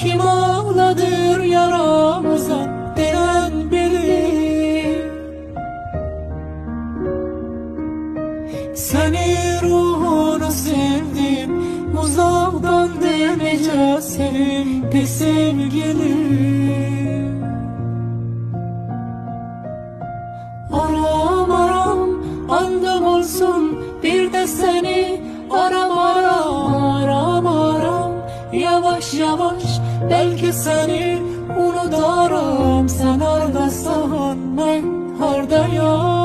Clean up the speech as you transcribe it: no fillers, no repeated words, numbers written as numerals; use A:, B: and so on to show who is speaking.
A: Kim ağladır yaramıza diyen bilir. Seni ruhunu sevdim, uzaktan demeyeceğim senin bir sevgilim. Aram aram andım olsun, bir de seni aram aram aram aram. Yavaş yavaş belki seni unutarım. Sen hardasan ben hardayım.